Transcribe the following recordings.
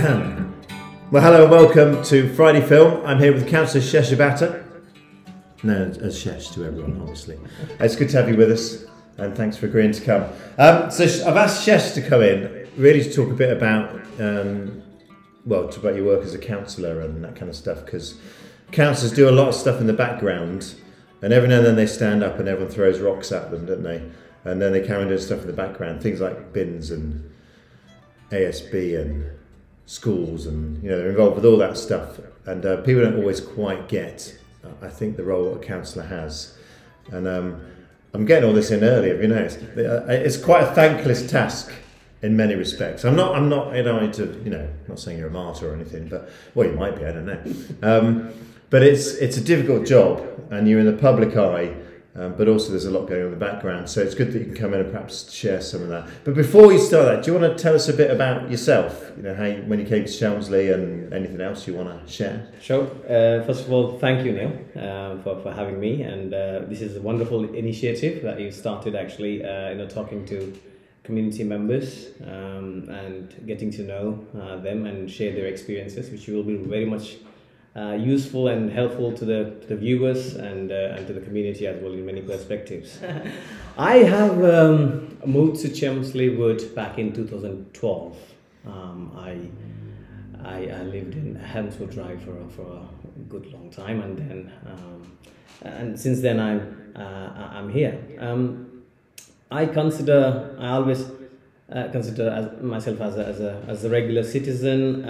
Well, hello and welcome to Friday Film. I'm here with Councillor Shesh. No, as Shesh to everyone, obviously. It's good to have you with us, and thanks for agreeing to come. So I've asked Shesh to come in, really to talk a bit about, talk about your work as a councillor and that kind of stuff, because councillors do a lot of stuff in the background, and every now and then they stand up and everyone throws rocks at them, don't they? And then they carry on doing stuff in the background, things like bins and ASB and schools, and they're involved with all that stuff. And people don't always quite get, I think, the role that a councillor has. And I'm getting all this in early, have you noticed? It's quite a thankless task in many respects. I'm not not saying you're a martyr or anything, but well, you might be, I don't know. But it's a difficult job, and you're in the public eye. But also there's a lot going on in the background, so it's good that you can come in and perhaps share some of that. But before you start that, do you want to tell us a bit about yourself? When you came to Chelmsley, and anything else you want to share? Sure. First of all, thank you, Neil, for having me. And this is a wonderful initiative that you started, actually, talking to community members and getting to know them and share their experiences, which will be very much useful and helpful to the viewers and to the community as well in many perspectives. I have moved to Chelmsley Wood back in 2012. I lived in Helmswood Drive for a good long time, and then and since then I'm here. I always consider myself as a regular citizen,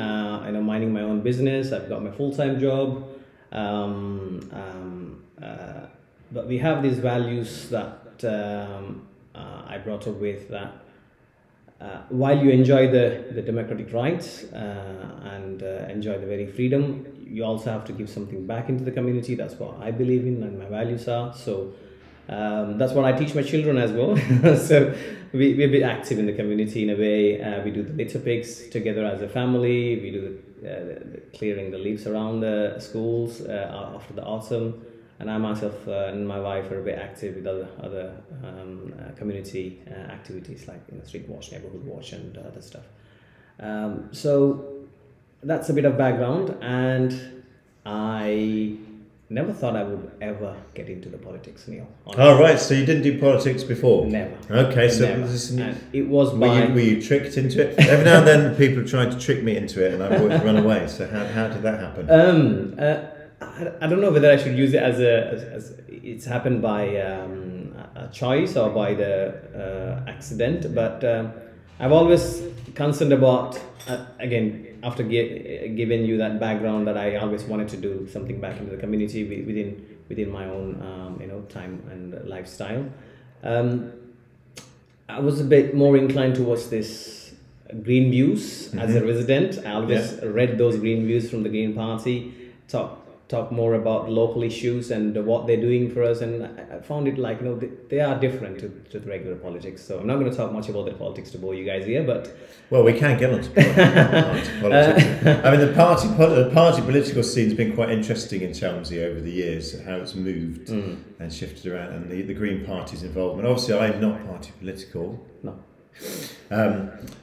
minding my own business. I've got my full-time job, but we have these values that I brought up with, that while you enjoy the democratic rights and enjoy the very freedom, you also have to give something back into the community. That's what I believe in and my values are. So that's what I teach my children as well. So we're a bit active in the community in a way. We do the litter picks together as a family. We do the clearing the leaves around the schools after the autumn. And I myself and my wife are a bit active with other community activities like street watch, neighborhood watch, and other stuff. So that's a bit of background, and I never thought I would ever get into the politics, Neil. Honestly. Oh, right, so you didn't do politics before? Never. Okay, so never. It was were you tricked into it? Every now and then people try to trick me into it, and I've always run away. So how did that happen? I don't know whether I should use it as it's happened by a choice or by the accident, but I've always concerned about, again, after giving you that background, that I always wanted to do something back into the community within my own time and lifestyle. I was a bit more inclined towards this green views as a resident. I always read those green views from the Green Party, talk more about local issues and what they're doing for us, and I found it like they are different to the regular politics. So I'm not going to talk much about the politics to bore you guys here, but well, we can get onto politics. I mean, the party political scene's been quite interesting in Chelmsley over the years, how it's moved and shifted around, and the Green Party's involvement. Obviously, I'm not party political. No.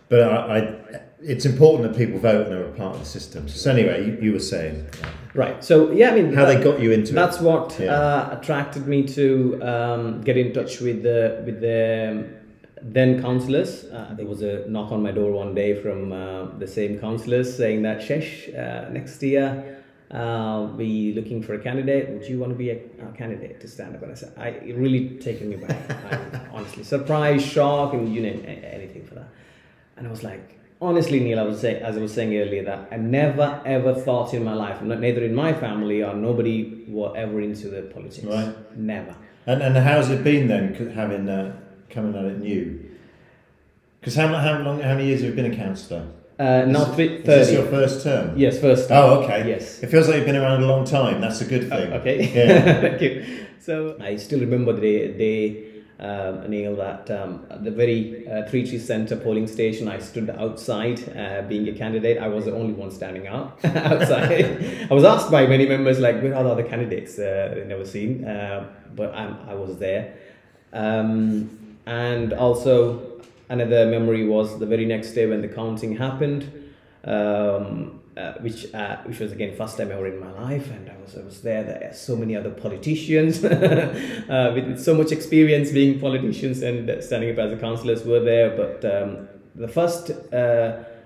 But it's important that people vote and are a part of the system. So anyway, you were saying. Right. So yeah, I mean, how they got you into that's it. That's what attracted me to get in touch with the then councillors. There was a knock on my door one day from the same councillors saying that, Shesh, next year we looking for a candidate. Would you want to be a candidate to stand up? And I said, it really taken me back. I'm honestly surprised, shocked, and anything for that. And I was like, honestly, Neil, as I was saying earlier, that I never ever thought in my life, neither in my family or nobody were ever into the politics. Right. Never. And how's it been then, having coming at it new? Because how many years have you been a councillor? Now 30. Is this your first term? Yes, first term. Oh, okay. Yes. It feels like you've been around a long time. That's a good thing. Okay. Yeah. Thank you. So I still remember the day, Neil, that the very Three Trees Centre polling station, I stood outside being a candidate. I was the only one standing out outside. I was asked by many members, like, where are the other candidates? They've never seen, but I was there. And also, another memory was the very next day when the counting happened. which was again first time ever in my life, and I was there. There are so many other politicians with so much experience being politicians and standing up as a councillors were there. But the first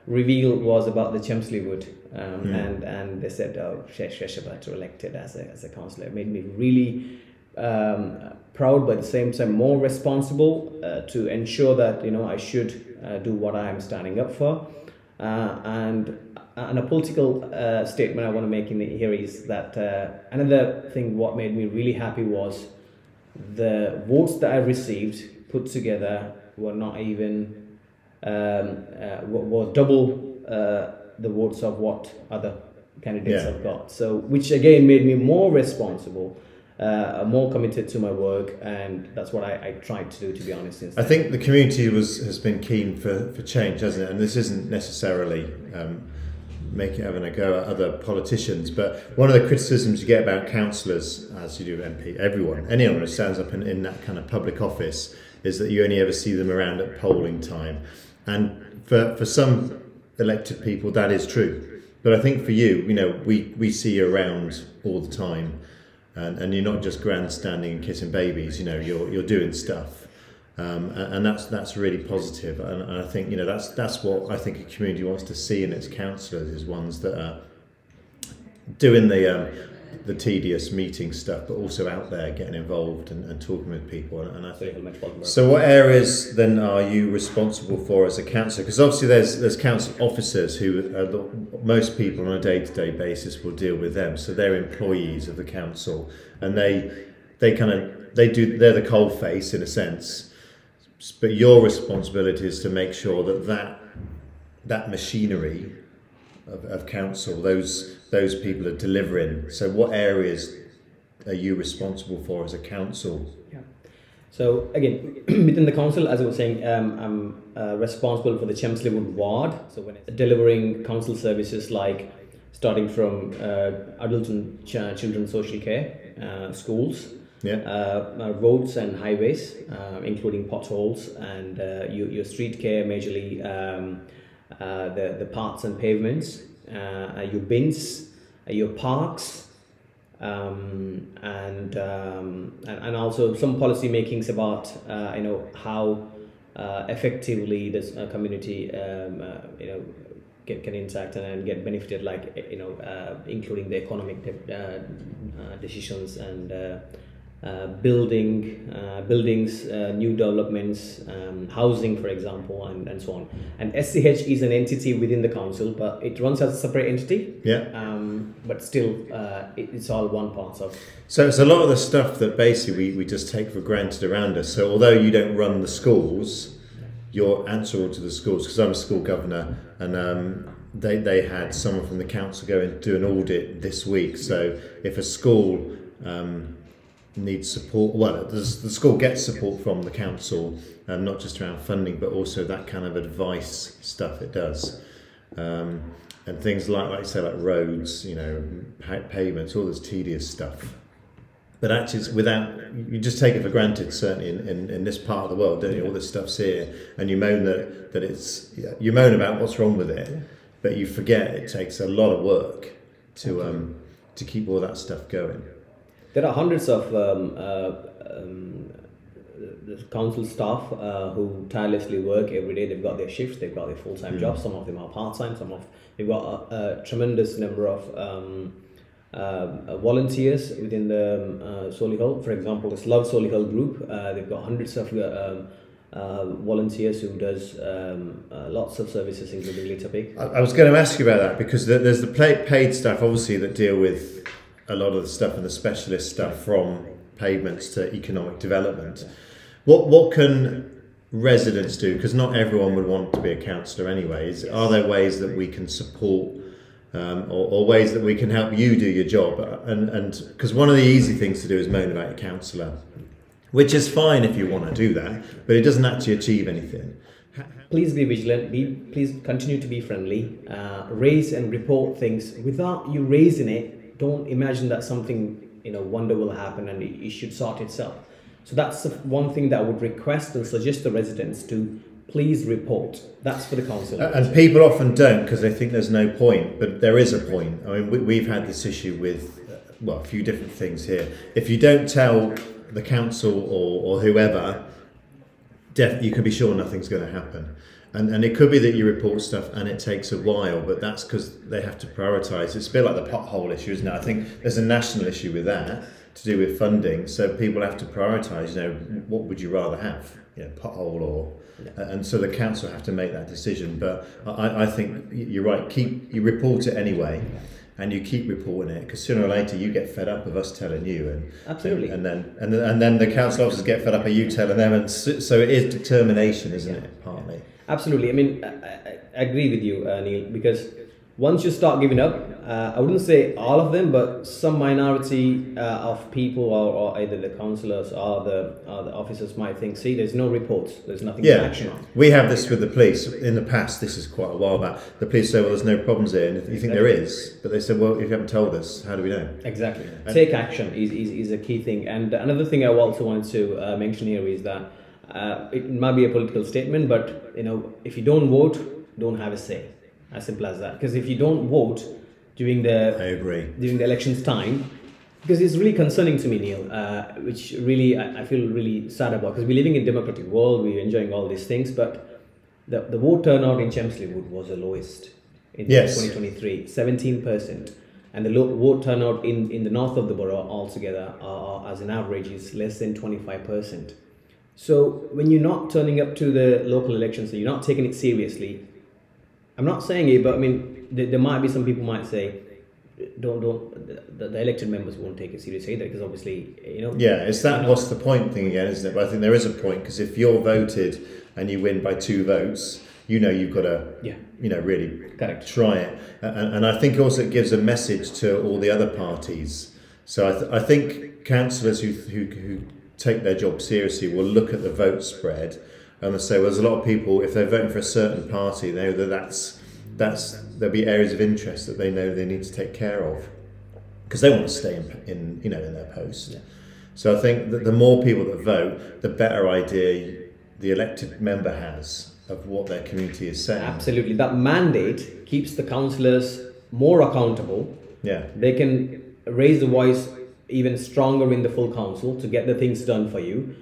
reveal was about the Chelmsley Wood, and they said, "Oh, Shesh Bhatta elected as a councillor." It made me really proud, but at the same time more responsible to ensure that I should do what I am standing up for. And a political statement I want to make in here is that another thing what made me really happy was the votes that I received put together were not even were double the votes of what other candidates have got. So which again made me more responsible, more committed to my work, and that's what I tried to do, to be honest. I think the community has been keen for change, hasn't it? And this isn't necessarily having a go at other politicians, but one of the criticisms you get about councillors, as you do MP, anyone who stands up in that kind of public office, is that you only ever see them around at polling time. And for some elected people, that is true. But I think for you, we see you around all the time. And you're not just grandstanding and kissing babies. You're doing stuff, and that's really positive. And I think that's what I think a community wants to see in its councillors, is ones that are doing the tedious meeting stuff, but also out there getting involved and talking with people. And I think so. What areas then are you responsible for as a councillor? Because obviously there's council officers who most people on a day-to-day basis will deal with them. So they're employees of the council, and they're the cold face in a sense. But your responsibility is to make sure that machinery of council, those people are delivering. So what areas are you responsible for as a council? Yeah. So again, within the council, as I was saying, I'm responsible for the Chelmsley Wood ward. So when delivering council services like starting from adult and children's social care, schools, roads and highways, including potholes, and your street care, majorly the paths and pavements, your bins, your parks, and also some policy makings about how effectively this community can interact and get benefited, like including the economic decisions and buildings, new developments, housing, for example, and so on. And SCH is an entity within the council, but it runs as a separate entity. But still, it's all one part of. So it's a lot of the stuff that basically we just take for granted around us. So although you don't run the schools, you're answerable to the schools. Because I'm a school governor, and they had someone from the council go and do an audit this week. So if a school needs support, the school gets support from the council, not just around funding, but also that kind of advice stuff it does, and things like say like roads, pavements, all this tedious stuff. But actually, it's you just take it for granted. Certainly in this part of the world, don't you? All this stuff's here, and you moan you moan about what's wrong with it, but you forget it takes a lot of work to keep all that stuff going. There are hundreds of council staff who tirelessly work every day. They've got their shifts, they've got their full-time jobs. Some of them are part-time. They've got a tremendous number of volunteers within the Solihull. For example, this Love Solihull group. They've got hundreds of volunteers who does lots of services, including litter pick. I was going to ask you about that, because there's the paid staff, obviously, that deal with a lot of the stuff and the specialist stuff, from pavements to economic development. What can residents do? Because not everyone would want to be a councillor anyways. Are there ways that we can support or ways that we can help you do your job? And because one of the easy things to do is moan about your councillor, which is fine if you want to do that, but it doesn't actually achieve anything. Please be vigilant. Please continue to be friendly. Raise and report things without you raising it. Don't imagine that something wonder will happen and it should sort itself. So that's one thing that I would request and suggest the residents to please report. That's for the council. And people often don't because they think there's no point, but there is a point. I mean, we've had this issue with, well, a few different things here. If you don't tell the council or whoever, you can be sure nothing's going to happen. And it could be that you report stuff and it takes a while, but that's because they have to prioritise. It's a bit like the pothole issue, isn't it? I think there's a national issue with that to do with funding, so people have to prioritise, what would you rather have, pothole or... And so the council have to make that decision. But I think you're right, you report it anyway, and you keep reporting it, because sooner or later you get fed up of us telling you. Absolutely. And then the council officers get fed up of you telling them, and so it is determination, isn't it, partly? Absolutely. I mean, I agree with you, Neil, because once you start giving up, I wouldn't say all of them, but some minority of people, or either the councillors or the officers might think, see, there's no reports, there's nothing to action on. We have this with the police. In the past, this is quite a while back, the police say, well, there's no problems here, and you think there is, but they said, well, if you haven't told us, how do we know? Exactly. Take action is a key thing. And another thing I also wanted to mention here is that it might be a political statement, but if you don't vote, don't have a say. As simple as that. Because if you don't vote during the elections time, because it's really concerning to me, Neil, which really I feel really sad about, because we're living in a democratic world, we're enjoying all these things, but the vote turnout in Chelmsley Wood was the lowest in 2023, 17%. And the vote turnout in the north of the borough altogether, as an average, is less than 25%. So when you're not turning up to the local elections, so you're not taking it seriously, I'm not saying it, but I mean, there might be some people might say, the elected members won't take it seriously either, because obviously, Yeah, it's that what's the point thing again, isn't it? But I think there is a point, because if you're voted and you win by 2 votes, you've got to, really try it. And I think also it gives a message to all the other parties. So I think councillors who take their job seriously will look at the vote spread, and they'll say, well, there's a lot of people, if they're voting for a certain party, they know there'll be areas of interest that they know they need to take care of, because they want to stay in their post. Yeah. So I think that the more people that vote, the better idea the elected member has of what their community is saying. Absolutely. That mandate keeps the councillors more accountable. Yeah. They can raise the voice even stronger in the full council to get the things done for you.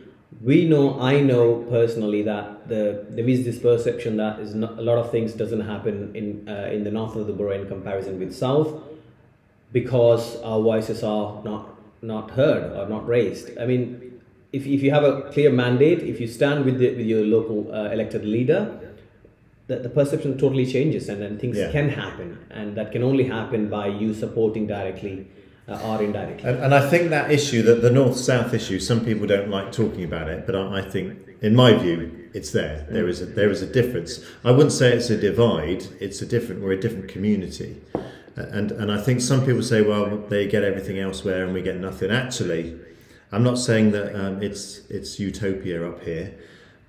I know personally that there is this perception that a lot of things doesn't happen in the north of the borough in comparison with south, because our voices are not heard or not raised. I mean, if you have a clear mandate, if you stand with your local elected leader, the perception totally changes, and then things can happen, and that can only happen by you supporting directly or indirectly. And I think that issue, that the north-south issue, some people don't like talking about it, but I think, in my view, it's there. There is a difference. I wouldn't say it's a divide. We're a different community, and I think some people say, well, they get everything elsewhere and we get nothing. Actually, I'm not saying that it's utopia up here,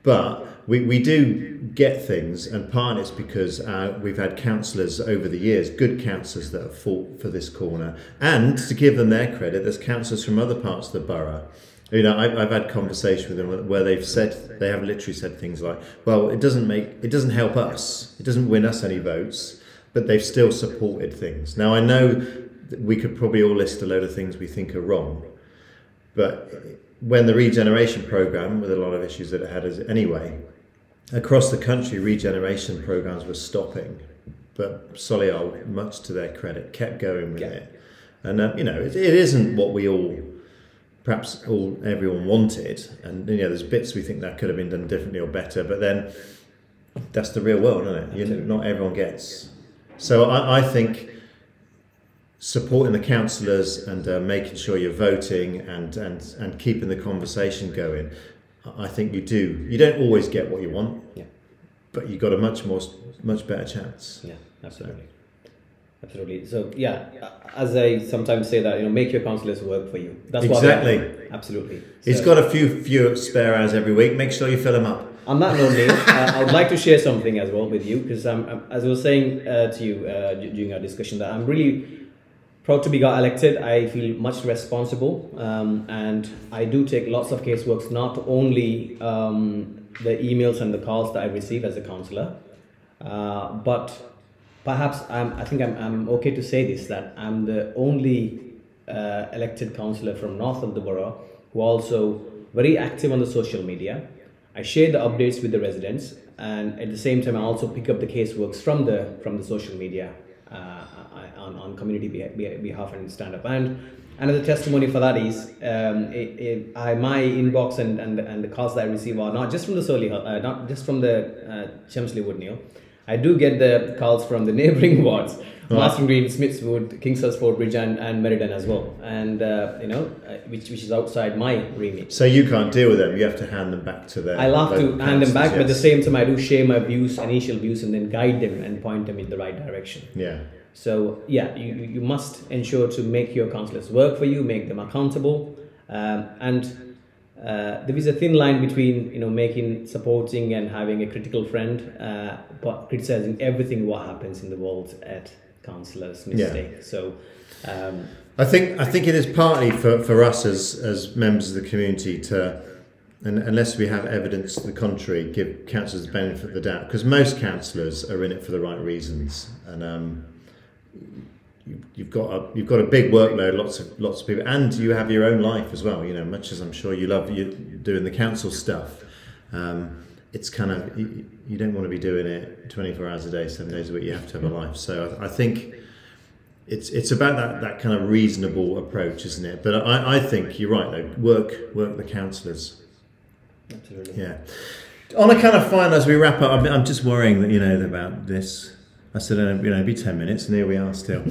but we do get things, and part of it's because we've had councillors over the years, good councillors that have fought for this corner, and to give them their credit, there's councillors from other parts of the borough. I've had conversations with them where they have literally said things like, well, it doesn't help us, it doesn't win us any votes, but they've still supported things. Now I know that we could probably all list a load of things we think are wrong, but when the regeneration programme, with a lot of issues that it had anyway, across the country regeneration programmes were stopping, but Solihull, much to their credit, kept going with it. And it isn't what we everyone wanted, and there's bits we think that could have been done differently or better, but then that's the real world, isn't it? Not everyone gets. So I think supporting the councillors and making sure you're voting and keeping the conversation going, I think you don't always get what you want, but you've got a much better chance. Yeah, absolutely. Absolutely. So as I sometimes say that, make your councillors work for you. That's exactly. Absolutely. He's got a few spare hours every week. Make sure you fill them up. On that note, Neil, I would like to share something as well with you, because as I was saying to you during our discussion, that I'm really proud to be got elected. I feel much responsible, and I do take lots of caseworks, not only the emails and the calls that I receive as a councillor. But perhaps I think I'm okay to say this, that I'm the only elected councillor from north of the borough who also very active on the social media. I share the updates with the residents, and at the same time I also pick up the caseworks from the social media on community behalf and stand up. And another testimony for that is my inbox and the calls that I receive are not just from the Solihull, not just from the Chelmsley Woodneal. I do get the calls from the neighbouring wards, Marston Green, Smithswood, Kingsford Bridge, and Meriden as well, and which is outside my remit. So you can't deal with them; you have to hand them back to their. I love to hand them back, but at the same time, I do share my views, initial views, and then guide them and point them in the right direction. Yeah. So yeah, you must ensure to make your councillors work for you, make them accountable, and there is a thin line between supporting and having a critical friend, but criticizing everything what happens in the world at councillors' mistake. Yeah. So I think it is partly for us as members of the community to, and unless we have evidence to the contrary, give councillors the benefit of the doubt, because most councillors are in it for the right reasons, and you've got a big workload, lots of people, and you have your own life as well. Much as I'm sure you love doing the council stuff, it's kind of you don't want to be doing it 24 hours a day, 7 days a week. You have to have a life. So I think it's about that kind of reasonable approach, isn't it? But I think you're right though. Work the councillors. Absolutely. Yeah. On a kind of final, as we wrap up, I'm just worrying that about this. I said, it'd be 10 minutes, and here we are still.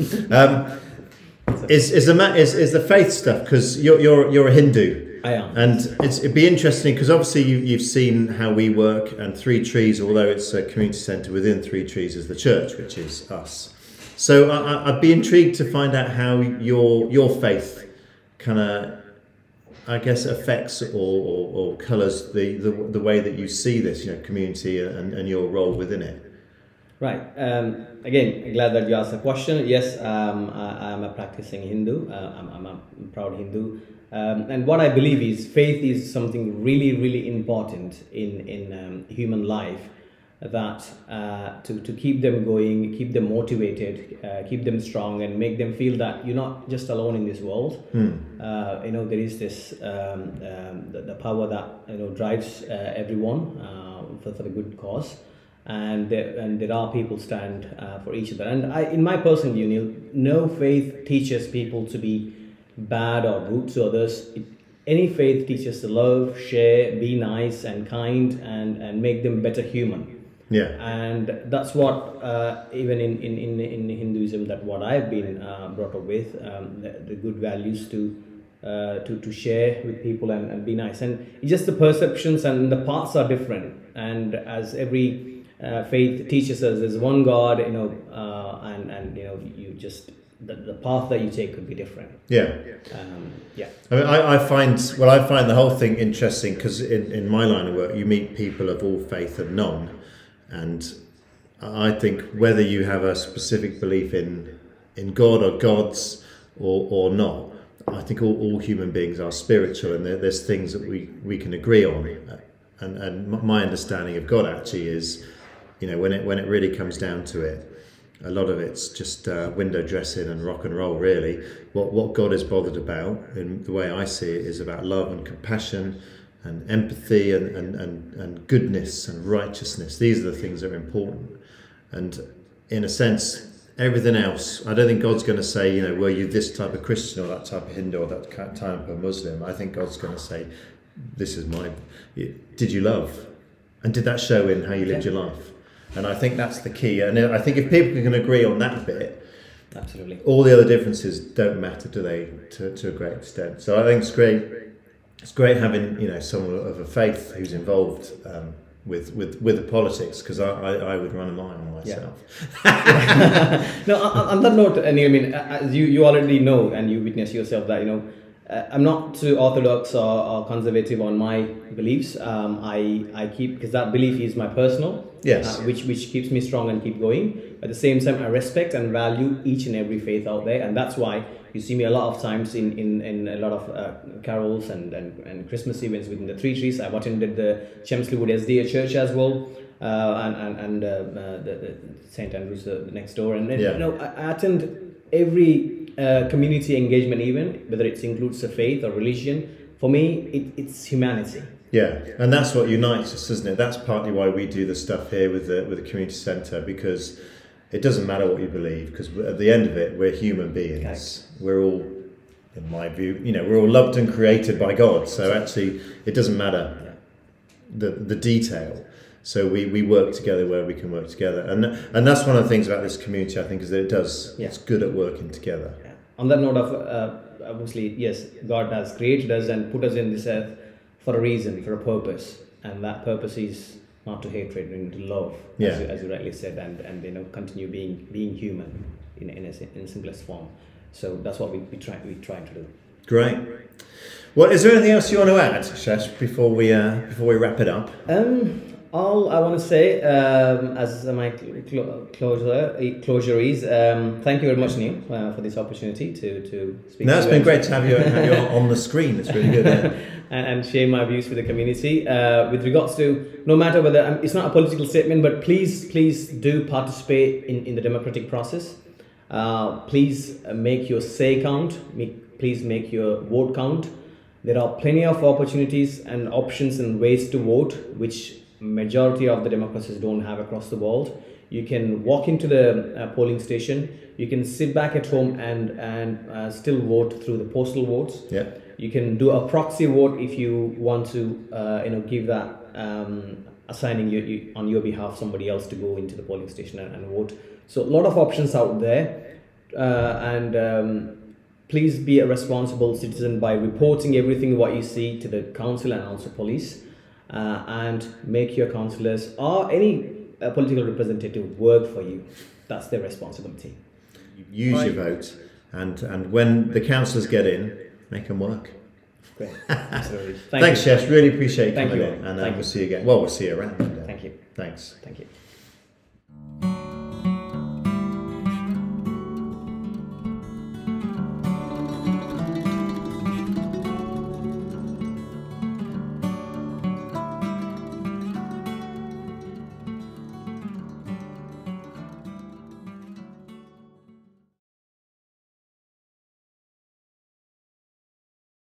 Is the faith stuff, because you're a Hindu? I am. And it'd be interesting, because obviously you've seen how we work, and Three Trees, although it's a community centre within Three Trees, is the church, which is us. So I'd be intrigued to find out how your faith kind of, I guess, affects or colours the way that you see this, community and your role within it. Right. Again, glad that you asked the question. Yes, I'm a practicing Hindu. I'm a proud Hindu. And what I believe is faith is something really, really important in human life. That to keep them going, keep them motivated, keep them strong, and make them feel that you're not just alone in this world. There is this the power that drives everyone for the good cause. And there are people stand for each other. And in my personal view, no faith teaches people to be bad or rude to others. Any faith teaches to love, share, be nice and kind, and make them better human. Yeah. And that's what even in Hinduism, that what I've been brought up with, the good values to share with people and be nice. And it's just the perceptions and the paths are different. And as every faith teaches us there's one God, and you just the path that you take could be different. Yeah. Yeah. I mean, I find the whole thing interesting, because in my line of work you meet people of all faith and none, and I think whether you have a specific belief in God or gods or not, I think all human beings are spiritual, and there's things that we can agree on. And my understanding of God actually is, when it really comes down to it, a lot of it's just window dressing and rock and roll, really. What God is bothered about, in the way I see it, is about love and compassion and empathy and goodness and righteousness. These are the things that are important. And in a sense, everything else, I don't think God's going to say, were you this type of Christian or that type of Hindu or that type of Muslim. I think God's going to say, this is did you love? And did that show in how you lived your life? And I think that's the key. And I think if people can agree on that bit, absolutely, all the other differences don't matter, do they, to a great extent. So I think it's great. It's great having someone of a faith who's involved with the politics, because I would run a mile myself. Yeah. No, on that note, and I mean, as you already know, and you witness yourself that I'm not too orthodox or conservative on my beliefs. I keep, because that belief is my personal, yes, which keeps me strong and keep going. At the same time, I respect and value each and every faith out there, and that's why You see me a lot of times in a lot of carols and Christmas events within the Three Trees. I've attended the Chelmsley Wood SDA Church as well, and the St Andrews next door. And then, Yeah. you know, I attend every community engagement event, whether it includes a faith or religion. For me, it's humanity. Yeah, and that's what unites us, isn't it? That's partly why we do the stuff here with the community centre, because it doesn't matter what you believe, because at the end of it, we're human beings. Okay. We're all, in my view, you know, we're all loved and created by God. So actually, it doesn't matter the detail. So we work together where we can work together, and that's one of the things about this community, I think, is that it does. Yeah. It's good at working together. Yeah. On that note of obviously, yes, God has created us and put us in this earth for a reason, for a purpose, and that purpose is not to hatred and to love, Yeah. as you rightly said, and you know, continue being human in simplest form. So that's what we try to do. Great. Well, is there anything else you want to add, Shesh, before we wrap it up? All I want to say, as my closure is, thank you very much, Neil, for this opportunity to speak. No, it's been great to have you on the screen. It's really good. Yeah. and share my views with the community. With regards to, no matter whether, it's not a political statement, but please do participate in the democratic process. Please make your say count. Please make your vote count. There are plenty of opportunities and options and ways to vote, which majority of the democracies don't have across the world. You can walk into the polling station. You can sit back at home and still vote through the postal votes. Yeah. You can do a proxy vote if you want to, give that assigning you on your behalf somebody else to go into the polling station and vote. So a lot of options out there, and please be a responsible citizen by reporting everything what you see to the council and also police, and make your councillors or any political representative work for you. That's their responsibility. Use your vote, and when the councillors get in, make them work. Great. Absolutely. Thanks, Shesh. Really appreciate you Thank coming you. in, and Thank we'll you. see you again. Well, we'll see you around. Thank you. Thanks. Thank you.